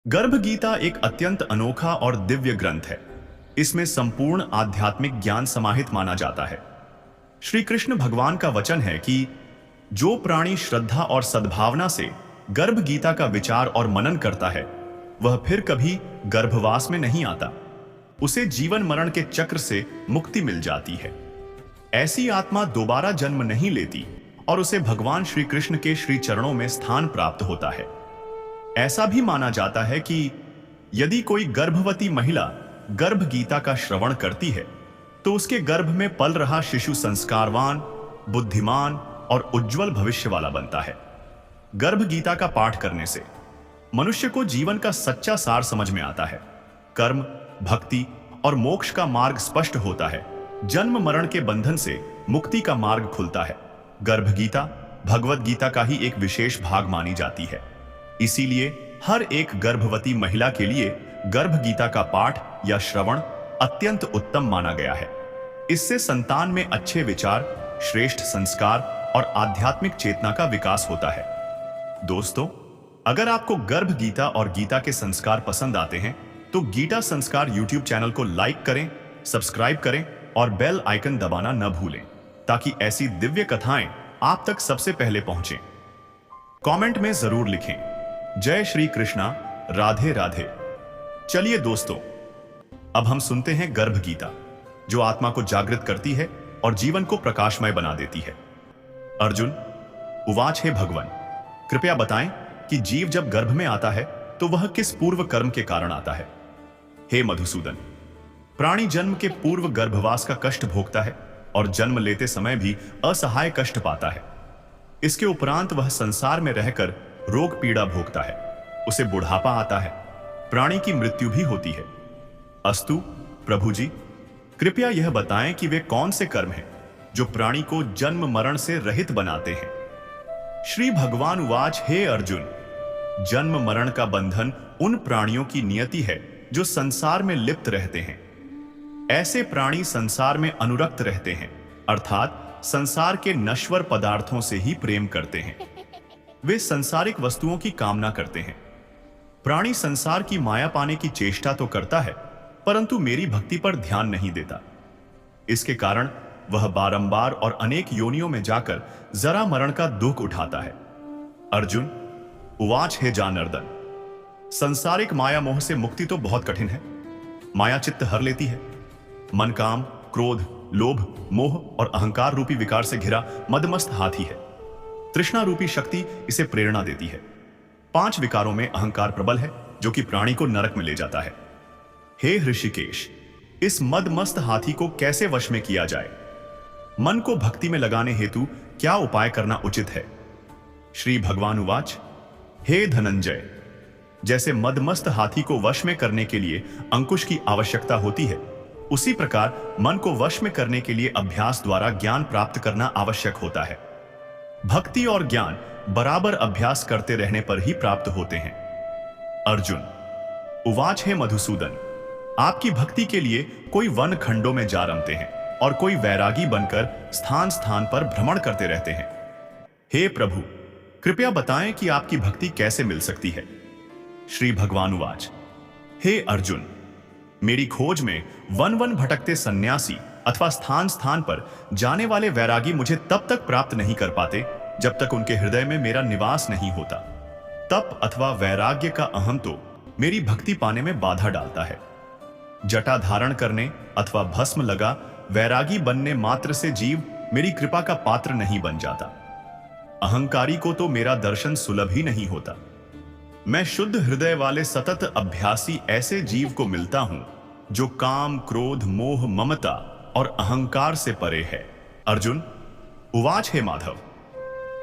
गर्भ गीता एक अत्यंत अनोखा और दिव्य ग्रंथ है। इसमें संपूर्ण आध्यात्मिक ज्ञान समाहित माना जाता है। श्री कृष्ण भगवान का वचन है कि जो प्राणी श्रद्धा और सद्भावना से गर्भ गीता का विचार और मनन करता है, वह फिर कभी गर्भवास में नहीं आता। उसे जीवन मरण के चक्र से मुक्ति मिल जाती है। ऐसी आत्मा दोबारा जन्म नहीं लेती और उसे भगवान श्री कृष्ण के श्री चरणों में स्थान प्राप्त होता है। ऐसा भी माना जाता है कि यदि कोई गर्भवती महिला गर्भ गीता का श्रवण करती है, तो उसके गर्भ में पल रहा शिशु संस्कारवान, बुद्धिमान और उज्जवल भविष्य वाला बनता है। गर्भ गीता का पाठ करने से मनुष्य को जीवन का सच्चा सार समझ में आता है। कर्म, भक्ति और मोक्ष का मार्ग स्पष्ट होता है। जन्म मरण के बंधन से मुक्ति का मार्ग खुलता है। गर्भ गीता भगवद गीता का ही एक विशेष भाग मानी जाती है। इसीलिए हर एक गर्भवती महिला के लिए गर्भ गीता का पाठ या श्रवण अत्यंत उत्तम माना गया है। इससे संतान में अच्छे विचार, श्रेष्ठ संस्कार और आध्यात्मिक चेतना का विकास होता है। दोस्तों, अगर आपको गर्भ गीता और गीता के संस्कार पसंद आते हैं, तो गीता संस्कार YouTube चैनल को लाइक करें, सब्सक्राइब करें और बेल आइकन दबाना न भूलें, ताकि ऐसी दिव्य कथाएं आप तक सबसे पहले पहुंचें। कमेंट में जरूर लिखें, जय श्री कृष्णा, राधे राधे। चलिए दोस्तों, अब हम सुनते हैं गर्भ गीता, जो आत्मा को जागृत करती है और जीवन को प्रकाशमय बना देती है। अर्जुन उवाच, हे भगवान, कृपया बताएं कि जीव जब गर्भ में आता है तो वह किस पूर्व कर्म के कारण आता है। हे मधुसूदन, प्राणी जन्म के पूर्व गर्भवास का कष्ट भोगता है और जन्म लेते समय भी असहाय कष्ट पाता है। इसके उपरांत वह संसार में रहकर रोग पीड़ा भोगता है। उसे बुढ़ापा आता है, प्राणी की मृत्यु भी होती है। अस्तु प्रभु जी, कृपया यह बताएं कि वे कौन से कर्म हैं जो प्राणी को जन्म मरण से रहित बनाते हैं। श्री भगवान उवाच, हे अर्जुन, जन्म मरण का बंधन उन प्राणियों की नियति है जो संसार में लिप्त रहते हैं। ऐसे प्राणी संसार में अनुरक्त रहते हैं, अर्थात संसार के नश्वर पदार्थों से ही प्रेम करते हैं। वे संसारिक वस्तुओं की कामना करते हैं। प्राणी संसार की माया पाने की चेष्टा तो करता है, परंतु मेरी भक्ति पर ध्यान नहीं देता। इसके कारण वह बारंबार और अनेक योनियों में जाकर जरा मरण का दुख उठाता है। अर्जुन उवाच, हे जानर्दन, संसारिक माया मोह से मुक्ति तो बहुत कठिन है। माया चित्त हर लेती है। मन काम, क्रोध, लोभ, मोह और अहंकार रूपी विकार से घिरा मदमस्त हाथी है। तृष्णा रूपी शक्ति इसे प्रेरणा देती है। 5 विकारों में अहंकार प्रबल है, जो कि प्राणी को नरक में ले जाता है। हे ऋषिकेश, इस मदमस्त हाथी को कैसे वश में किया जाए? मन को भक्ति में लगाने हेतु क्या उपाय करना उचित है? श्री भगवान उवाच, हे धनंजय, जैसे मदमस्त हाथी को वश में करने के लिए अंकुश की आवश्यकता होती है, उसी प्रकार मन को वश में करने के लिए अभ्यास द्वारा ज्ञान प्राप्त करना आवश्यक होता है। भक्ति और ज्ञान बराबर अभ्यास करते रहने पर ही प्राप्त होते हैं। अर्जुन उवाच, हे मधुसूदन, आपकी भक्ति के लिए कोई वन खंडों में जा रमते हैं और कोई वैरागी बनकर स्थान स्थान पर भ्रमण करते रहते हैं। हे प्रभु, कृपया बताएं कि आपकी भक्ति कैसे मिल सकती है। श्री भगवान उवाच, हे अर्जुन, मेरी खोज में वन वन भटकते सन्यासी अथवा स्थान स्थान पर जाने वाले वैरागी मुझे तब तक प्राप्त नहीं कर पाते जब तक उनके हृदय में मेरा निवास नहीं होता। तप अथवा वैराग्य का अहम तो मेरी भक्ति पाने में बाधा डालता है। जटा धारण करने अथवा भस्म लगा वैरागी बनने मात्र से जीव मेरी कृपा का पात्र नहीं बन जाता। अहंकारी को तो मेरा दर्शन सुलभ ही नहीं होता। मैं शुद्ध हृदय वाले सतत अभ्यासी ऐसे जीव को मिलता हूं जो काम, क्रोध, मोह, ममता और अहंकार से परे है। अर्जुन उवाच, हे माधव,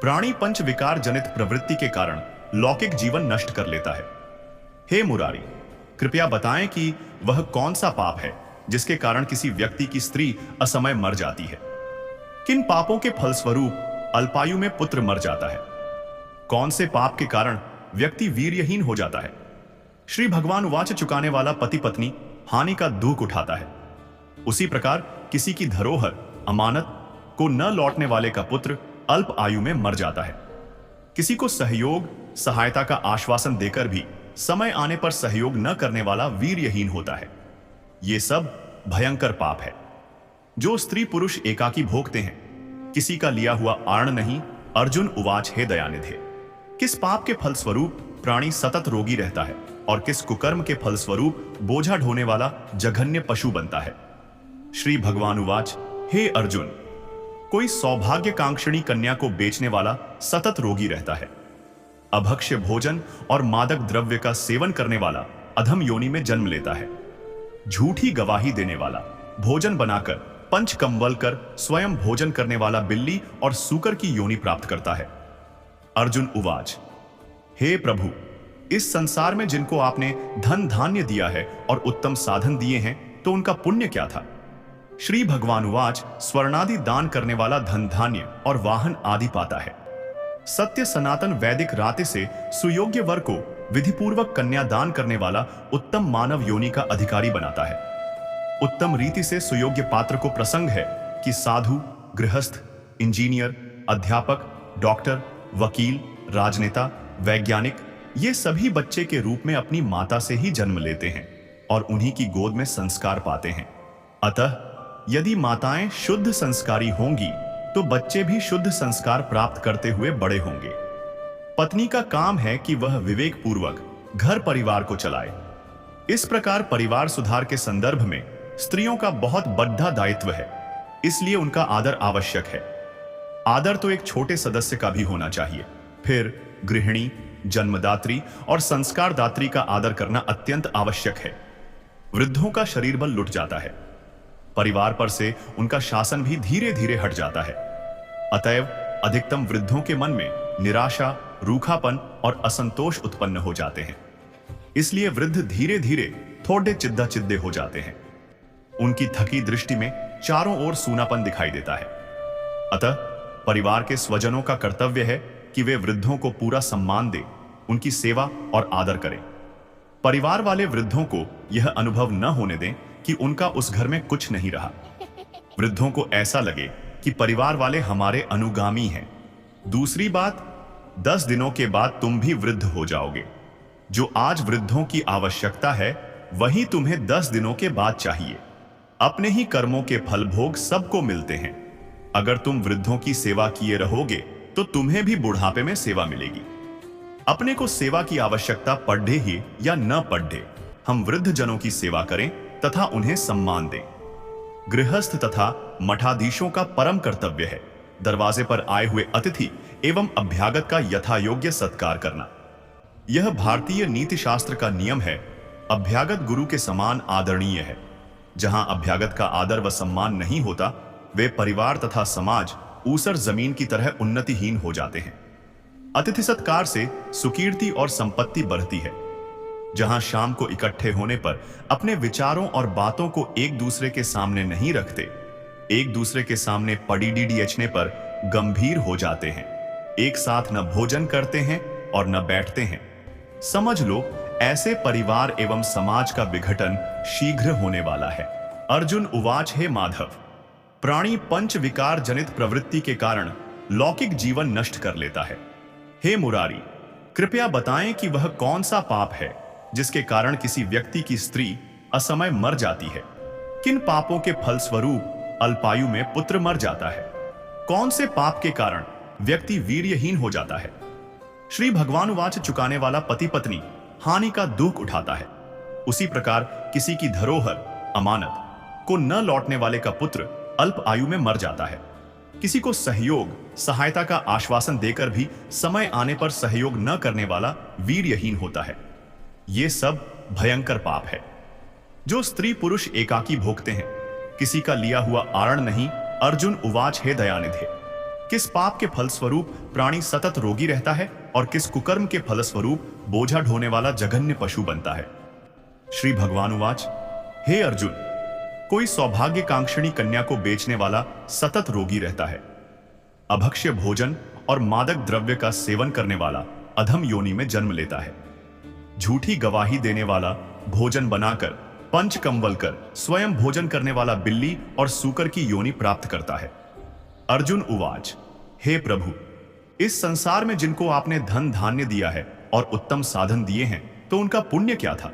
प्राणी पंच विकार जनित प्रवृत्ति के कारण लौकिक जीवन नष्ट कर लेता है। हे मुरारी, कृपया बताएं कि वह कौन सा पाप है जिसके कारण किसी व्यक्ति की स्त्री असमय मर जाती है। किन पापों के फलस्वरूप अल्पायु में पुत्र मर जाता है? कौन से पाप के कारण व्यक्ति वीर्यहीन हो जाता है? श्री भगवान उवाच, चुकाने वाला पति पत्नी हानि का दुख उठाता है। उसी प्रकार किसी की धरोहर अमानत को न लौटने वाले का पुत्र अल्प आयु में मर जाता है। किसी को सहयोग, सहायता का आश्वासन देकर भी समय आने पर सहयोग न करने वाला वीर्यहीन होता है। ये सब भयंकर पाप है जो स्त्री पुरुष एकाकी भोगते हैं। किसी का लिया हुआ आर्ण नहीं। अर्जुन उवाच, हे दयानिधे, किस पाप के फलस्वरूप प्राणी सतत रोगी रहता है और किस कुकर्म के फलस्वरूप बोझा ढोने वाला जघन्य पशु बनता है। श्री भगवान उवाच, हे अर्जुन, कोई सौभाग्यकांक्षिणी कन्या को बेचने वाला सतत रोगी रहता है। अभक्ष्य भोजन और मादक द्रव्य का सेवन करने वाला अधम योनि में जन्म लेता है। झूठी गवाही देने वाला, भोजन बनाकर पंच कंवल कर स्वयं भोजन करने वाला बिल्ली और सूकर की योनि प्राप्त करता है। अर्जुन उवाच, हे प्रभु, इस संसार में जिनको आपने धन धान्य दिया है और उत्तम साधन दिए हैं तो उनका पुण्य क्या था। श्री भगवान उवाच, स्वर्णादि दान करने वाला धन धान्य और वाहन आदि पाता है। सत्य सनातन वैदिक राते से सुयोग्य वर को विधिपूर्वक कन्या दान करने वाला उत्तम मानव योनि का अधिकारी बनाता है। उत्तम रीति से सुयोग्य पात्र को प्रसंग है कि साधु, गृहस्थ, इंजीनियर, अध्यापक, डॉक्टर, वकील, राजनेता, वैज्ञानिक ये सभी बच्चे के रूप में अपनी माता से ही जन्म लेते हैं और उन्हीं की गोद में संस्कार पाते हैं। अतः यदि माताएं शुद्ध संस्कारी होंगी तो बच्चे भी शुद्ध संस्कार प्राप्त करते हुए बड़े होंगे। पत्नी का काम है कि वह विवेक पूर्वक घर परिवार को चलाए। इस प्रकार परिवार सुधार के संदर्भ में स्त्रियों का बहुत बड़ा दायित्व है, इसलिए उनका आदर आवश्यक है। आदर तो एक छोटे सदस्य का भी होना चाहिए। फिर गृहिणी, जन्मदात्री और संस्कारदात्री का आदर करना अत्यंत आवश्यक है। वृद्धों का शरीर बल लुट जाता है, परिवार पर से उनका शासन भी धीरे धीरे हट जाता है। अतएव अधिकतम वृद्धों के मन में निराशा, रूखापन और असंतोष उत्पन्न हो जाते हैं। इसलिए वृद्ध धीरे धीरे थोड़े चिद्दा चिद्दे हो जाते हैं। उनकी थकी दृष्टि में चारों ओर सूनापन दिखाई देता है। अतः परिवार के स्वजनों का कर्तव्य है कि वे वृद्धों को पूरा सम्मान दें, उनकी सेवा और आदर करें। परिवार वाले वृद्धों को यह अनुभव न होने दें कि उनका उस घर में कुछ नहीं रहा। वृद्धों को ऐसा लगे कि परिवार वाले हमारे अनुगामी हैं। दूसरी बात, 10 दिनों के बाद तुम भी वृद्ध हो जाओगे। जो आज वृद्धों की आवश्यकता है वही तुम्हें 10 दिनों के बाद चाहिए। अपने ही कर्मों के फल भोग सबको मिलते हैं। अगर तुम वृद्धों की सेवा किए रहोगे तो तुम्हें भी बुढ़ापे में सेवा मिलेगी। अपने को सेवा की आवश्यकता पढ़े ही या न पढ़े, हम वृद्ध जनों की सेवा करें तथा उन्हें सम्मान दें। गृहस्थ तथा मठाधीशों का परम कर्तव्य है दरवाजे पर आए हुए अतिथि एवं अभ्यागत का यथायोग्य सत्कार करना। यह भारतीय नीति शास्त्र का नियम है। अभ्यागत गुरु के समान आदरणीय है। जहां अभ्यागत का आदर व सम्मान नहीं होता, वे परिवार तथा समाज ऊसर जमीन की तरह उन्नतिहीन हो जाते हैं। अतिथि सत्कार से सुकीर्ति और संपत्ति बढ़ती है। जहां शाम को इकट्ठे होने पर अपने विचारों और बातों को एक दूसरे के सामने नहीं रखते, एक दूसरे के सामने पड़ी डीडीएचने पर गंभीर हो जाते हैं, एक साथ न भोजन करते हैं और न बैठते हैं, समझ लो ऐसे परिवार एवं समाज का विघटन शीघ्र होने वाला है। अर्जुन उवाच, हे माधव, प्राणी पंच विकार जनित प्रवृत्ति के कारण लौकिक जीवन नष्ट कर लेता है। हे मुरारी, कृपया बताएं कि वह कौन सा पाप है जिसके कारण किसी व्यक्ति की स्त्री असमय मर जाती है। किन पापों के फलस्वरूप अल्पायु में पुत्र मर जाता है। कौन से पाप के कारण व्यक्ति वीर्यहीन हो जाता है। श्री भगवान उवाच, चुकाने वाला पति पत्नी हानि का दुख उठाता है, उसी प्रकार किसी की धरोहर अमानत को न लौटने वाले का पुत्र अल्प आयु में मर जाता है। किसी को सहयोग सहायता का आश्वासन देकर भी समय आने पर सहयोग न करने वाला वीर्यहीन होता है। ये सब भयंकर पाप है जो स्त्री पुरुष एकाकी भोगते हैं। किसी का लिया हुआ आरण नहीं। अर्जुन उवाच, हे दयानिधे, किस पाप के फलस्वरूप प्राणी सतत रोगी रहता है और किस कुकर्म के फलस्वरूप बोझा ढोने वाला जघन्य पशु बनता है। श्री भगवान उवाच, हे अर्जुन, कोई सौभाग्यकांक्षिणी कन्या को बेचने वाला सतत रोगी रहता है। अभक्ष्य भोजन और मादक द्रव्य का सेवन करने वाला अधम योनि में जन्म लेता है। झूठी गवाही देने वाला, भोजन बनाकर पंच कंवल कर स्वयं भोजन करने वाला बिल्ली और सूकर की योनि प्राप्त करता है। अर्जुन उवाच, हे प्रभु, इस संसार में जिनको आपने धन धान्य दिया है और उत्तम साधन दिए हैं तो उनका पुण्य क्या था?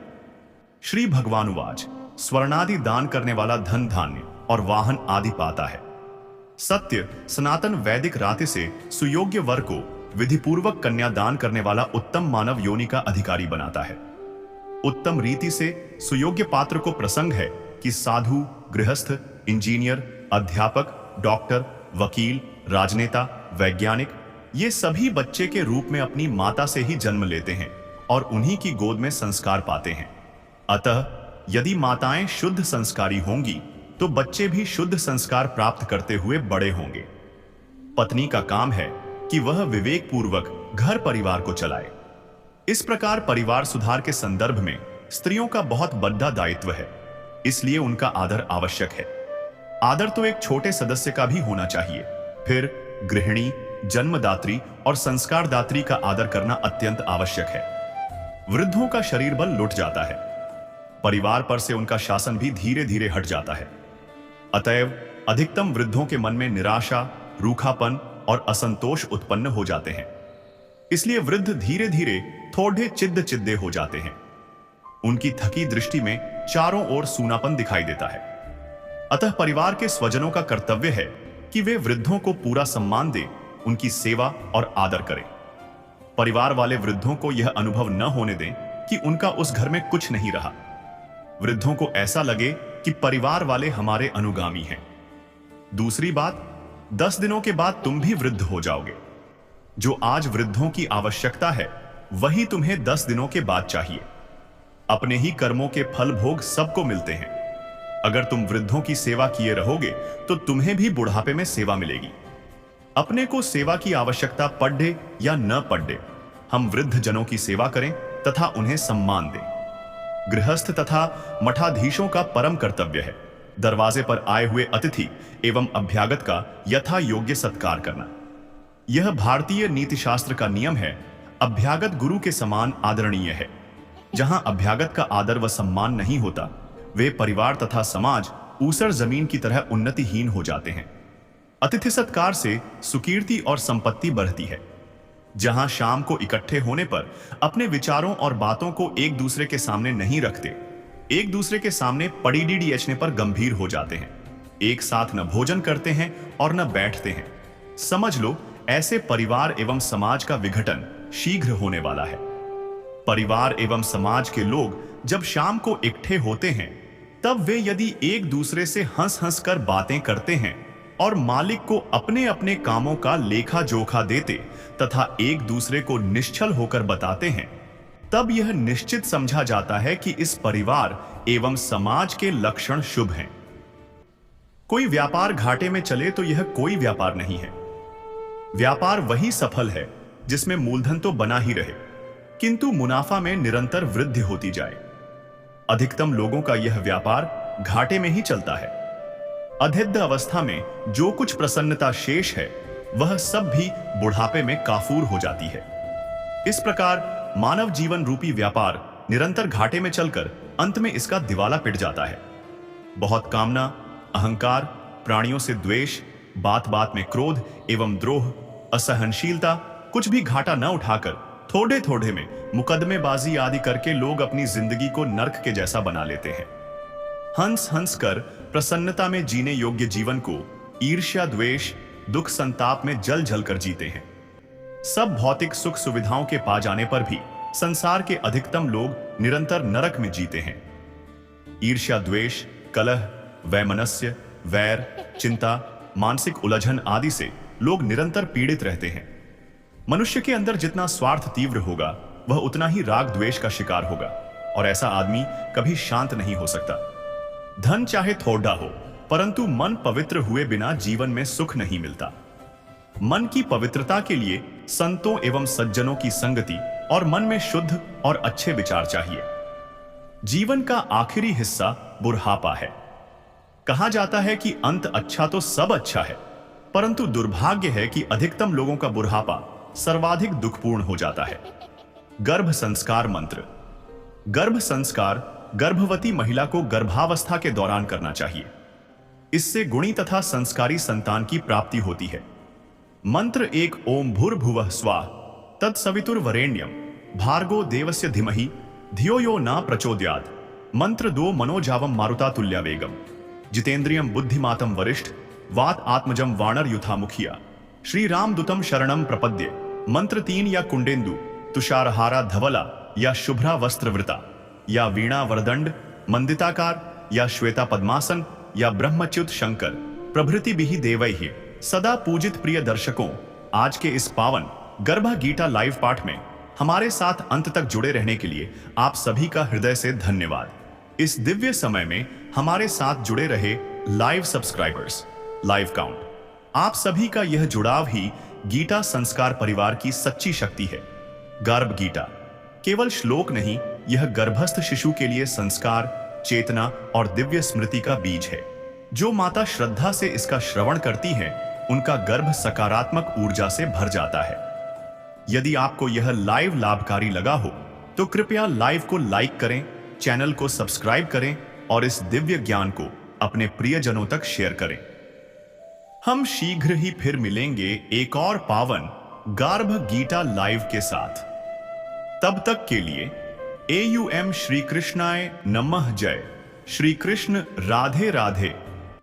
श्री भगवानुवाच स्वर्णादि दान करने वाला धन धान्य और वाहन आदि पाता है। सत्य सनातन वैदिक राति से सुयोग्य वर को विधिपूर्वक कन्यादान करने वाला उत्तम मानव योनि का अधिकारी बनाता है। उत्तम रीति से सुयोग्य पात्र को प्रसंग है कि साधु, गृहस्थ, इंजीनियर, अध्यापक, डॉक्टर, वकील, राजनेता, वैज्ञानिक ये सभी बच्चे के रूप में अपनी माता से ही जन्म लेते हैं और उन्हीं की गोद में संस्कार पाते हैं। अतः यदि माताएं शुद्ध संस्कारी होंगी तो बच्चे भी शुद्ध संस्कार प्राप्त करते हुए बड़े होंगे। पत्नी का काम है कि वह विवेक पूर्वक घर परिवार को चलाए। इस प्रकार परिवार सुधार के संदर्भ में स्त्रियों का बहुत बड़ा दायित्व है, इसलिए उनका आदर आवश्यक है। आदर तो एक छोटे सदस्य का भी होना चाहिए। फिर गृहिणी, जन्मदात्री और संस्कारदात्री का आदर करना अत्यंत आवश्यक है। वृद्धों का शरीर बल लुट जाता है, परिवार पर से उनका शासन भी धीरे धीरे हट जाता है। अतएव अधिकतम वृद्धों के मन में निराशा, रूखापन और असंतोष उत्पन्न हो जाते हैं। इसलिए वृद्ध धीरे धीरे थोड़े चिद्दे हो जाते हैं। उनकी थकी दृष्टि में चारों ओर सूनापन दिखाई देता है। अतः परिवार के स्वजनों का कर्तव्य है कि वे वृद्धों को पूरा सम्मान दें, उनकी सेवा और आदर करें। परिवार वाले वृद्धों को यह अनुभव न होने दें कि उनका उस घर में कुछ नहीं रहा। वृद्धों को ऐसा लगे कि परिवार वाले हमारे अनुगामी हैं। दूसरी बात, 10 दिनों के बाद तुम भी वृद्ध हो जाओगे। जो आज वृद्धों की आवश्यकता है वही तुम्हें 10 दिनों के बाद चाहिए। अपने ही कर्मों के फल भोग सबको मिलते हैं। अगर तुम वृद्धों की सेवा किए रहोगे तो तुम्हें भी बुढ़ापे में सेवा मिलेगी। अपने को सेवा की आवश्यकता पड़े या न पड़े, हम वृद्ध जनों की सेवा करें तथा उन्हें सम्मान दें। गृहस्थ तथा मठाधीशों का परम कर्तव्य है दरवाजे पर आए हुए अतिथि एवं अभ्यागत का यथा योग्य सत्कार करना। यह भारतीय नीतिशास्त्र का नियम है। अभ्यागत गुरु के समान आदरणीय है। जहां अभ्यागत का आदर व सम्मान नहीं होता, वे परिवार तथा समाज ऊसर जमीन की तरह उन्नतिहीन हो जाते हैं। अतिथि सत्कार से सुकीर्ति और संपत्ति बढ़ती है। जहां शाम को इकट्ठे होने पर अपने विचारों और बातों को एक दूसरे के सामने नहीं रखते, एक दूसरे के सामने पड़ी डीडीएचने पर गंभीर हो जाते हैं, एक साथ न भोजन करते हैं और न बैठते हैं, समझ लो ऐसे परिवार एवं समाज का विघटन शीघ्र होने वाला है। परिवार एवं समाज के लोग जब शाम को इकट्ठे होते हैं तब वे यदि एक दूसरे से हंस हंस कर बातें करते हैं और मालिक को अपने अपने कामों का लेखा जोखा देते तथा एक दूसरे को निश्चल होकर बताते हैं, तब यह निश्चित समझा जाता है कि इस परिवार एवं समाज के लक्षण शुभ हैं। कोई व्यापार घाटे में चले तो यह कोई व्यापार नहीं है। व्यापार वही सफल है जिसमें मूलधन तो बना ही रहे किंतु मुनाफा में निरंतर वृद्धि होती जाए। अधिकतम लोगों का यह व्यापार घाटे में ही चलता है। अधेद्य अवस्था में जो कुछ प्रसन्नता शेष है वह सब भी बुढ़ापे में काफूर हो जाती है। इस प्रकार मानव जीवन रूपी व्यापार निरंतर घाटे में चलकर अंत में इसका दिवाला पिट जाता है। बहुत कामना, अहंकार, प्राणियों से द्वेष, बात बात में क्रोध एवं द्रोह, असहनशीलता, कुछ भी घाटा न उठाकर थोड़े थोड़े में मुकदमेबाजी आदि करके लोग अपनी जिंदगी को नर्क के जैसा बना लेते हैं। हंस हंस कर प्रसन्नता में जीने योग्य जीवन को ईर्ष्या, द्वेष, दुख, संताप में जल जल कर जीते हैं। सब भौतिक सुख सुविधाओं के पा जाने पर भी संसार के अधिकतम लोग निरंतर नरक में जीते हैं। ईर्ष्या, द्वेष, कलह, वैमनस्य, वैर, चिंता, मानसिक उलझन आदि से लोग निरंतर पीड़ित रहते हैं। मनुष्य के अंदर जितना स्वार्थ तीव्र होगा वह उतना ही राग द्वेष का शिकार होगा और ऐसा आदमी कभी शांत नहीं हो सकता। धन चाहे थोड़ा हो परंतु मन पवित्र हुए बिना जीवन में सुख नहीं मिलता। मन की पवित्रता के लिए संतों एवं सज्जनों की संगति और मन में शुद्ध और अच्छे विचार चाहिए। जीवन का आखिरी हिस्सा बुढ़ापा है। कहा जाता है कि अंत अच्छा तो सब अच्छा है, परंतु दुर्भाग्य है कि अधिकतम लोगों का बुढ़ापा सर्वाधिक दुखपूर्ण हो जाता है। गर्भ संस्कार मंत्र। गर्भ संस्कार गर्भवती महिला को गर्भावस्था के दौरान करना चाहिए। इससे गुणी तथा संस्कारी संतान की प्राप्ति होती है। मंत्र एक ओम भूर्भुवः स्वाहा तत्सवितुर्वरेण्यम भार्गो देवस्य धीमहि धियो यो न प्रचोदयात् मंत्र 2 मनोजावम मारुता तुल्या वेगम जितेंद्रियम बुद्धिमातम वरिष्ठ वात आत्मजम वानर युथामुखिया श्री रामदूतम शरणम प्रपद्ये मंत्र 3 या कुंडेन्दु तुषारहारा धवला या शुभ्रा वस्त्रवृता या वीणा वरदंड मंदिताकार या श्वेता पद्मासन या ब्रह्मच्युत शंकर प्रभृति भी देवैहि सदा पूजित प्रिय दर्शकों, आज के इस पावन गर्भा गीता लाइव पाठ में हमारे साथ अंत तक जुड़े रहने के लिए आप सभी का हृदय से धन्यवाद। इस दिव्य समय में हमारे साथ जुड़े रहे लाइव सब्सक्राइबर्स, लाइव काउंट, आप सभी का यह जुड़ाव ही गीता संस्कार परिवार की सच्ची शक्ति है। गर्भ गीता केवल श्लोक नहीं, यह गर्भस्थ शिशु के लिए संस्कार, चेतना और दिव्य स्मृति का बीज है। जो माता श्रद्धा से इसका श्रवण करती हैं, उनका गर्भ सकारात्मक ऊर्जा से भर जाता है। यदि आपको यह लाइव लाभकारी लगा हो तो कृपया लाइव को लाइक करें, चैनल को सब्सक्राइब करें और इस दिव्य ज्ञान को अपने प्रियजनों तक शेयर करें। हम शीघ्र ही फिर मिलेंगे एक और पावन गर्भ गीता लाइव के साथ। तब तक के लिए AUM श्री कृष्णाय नमः। जय श्री कृष्ण। राधे राधे।